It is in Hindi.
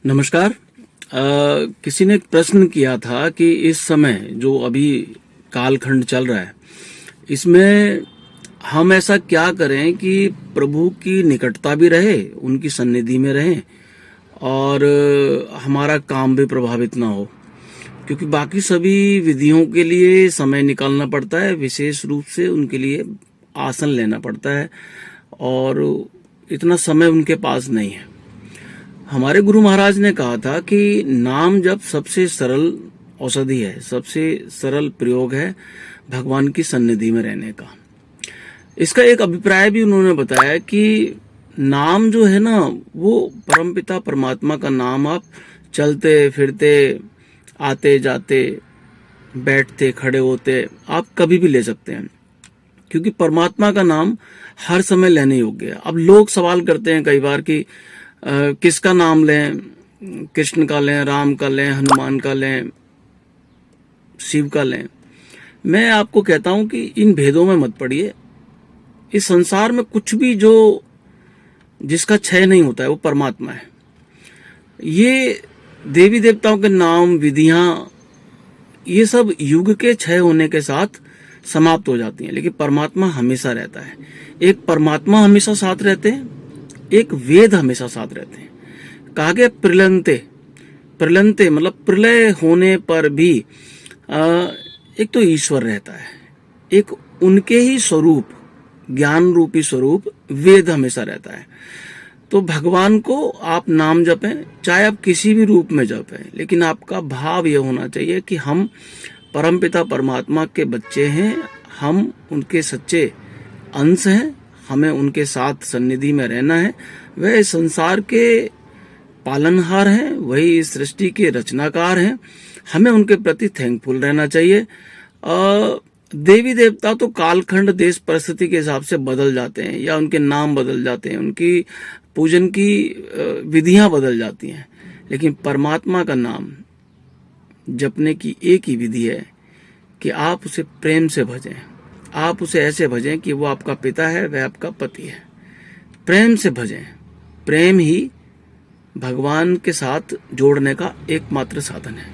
नमस्कार। किसी ने एक प्रश्न किया था कि इस समय जो अभी कालखंड चल रहा है, इसमें हम ऐसा क्या करें कि प्रभु की निकटता भी रहे, उनकी सन्निधि में रहें और हमारा काम भी प्रभावित ना हो। क्योंकि बाकी सभी विधियों के लिए समय निकालना पड़ता है, विशेष रूप से उनके लिए आसन लेना पड़ता है और इतना समय उनके पास नहीं है। हमारे गुरु महाराज ने कहा था कि नाम जप सबसे सरल औषधि है, सबसे सरल प्रयोग है भगवान की सन्निधि में रहने का। इसका एक अभिप्राय भी उन्होंने बताया कि नाम जो है ना, वो परमपिता परमात्मा का नाम आप चलते फिरते, आते जाते, बैठते खड़े होते, आप कभी भी ले सकते हैं, क्योंकि परमात्मा का नाम हर समय लेने योग्य है। अब लोग सवाल करते हैं कई बार कि किसका नाम लें, कृष्ण का लें, राम का लें, हनुमान का लें, शिव का लें। मैं आपको कहता हूं कि इन भेदों में मत पड़िए। इस संसार में कुछ भी जो जिसका क्षय नहीं होता है वो परमात्मा है। ये देवी देवताओं के नाम, विधियां, ये सब युग के क्षय होने के साथ समाप्त हो जाती हैं, लेकिन परमात्मा हमेशा रहता है। एक परमात्मा हमेशा साथ रहते हैं, एक वेद हमेशा साथ रहते हैं। कहा गया प्रलयंते, प्रलयंते मतलब प्रलय होने पर भी एक तो ईश्वर रहता है, एक उनके ही स्वरूप, ज्ञान रूपी स्वरूप वेद हमेशा रहता है। तो भगवान को आप नाम जपें, चाहे आप किसी भी रूप में जपें, लेकिन आपका भाव यह होना चाहिए कि हम परमपिता परमात्मा के बच्चे हैं, हम उनके सच्चे अंश हैं, हमें उनके साथ सन्निधि में रहना है। वह संसार के पालनहार हैं, वही इस सृष्टि के रचनाकार हैं, हमें उनके प्रति थैंकफुल रहना चाहिए। देवी देवता तो कालखंड देश परिस्थिति के हिसाब से बदल जाते हैं, या उनके नाम बदल जाते हैं, उनकी पूजन की विधियां बदल जाती हैं, लेकिन परमात्मा का नाम जपने की एक ही विधि है कि आप उसे प्रेम से भजें। आप उसे ऐसे भजें कि वो आपका पिता है, वह आपका पति है। प्रेम से भजें। प्रेम ही भगवान के साथ जोड़ने का एकमात्र साधन है।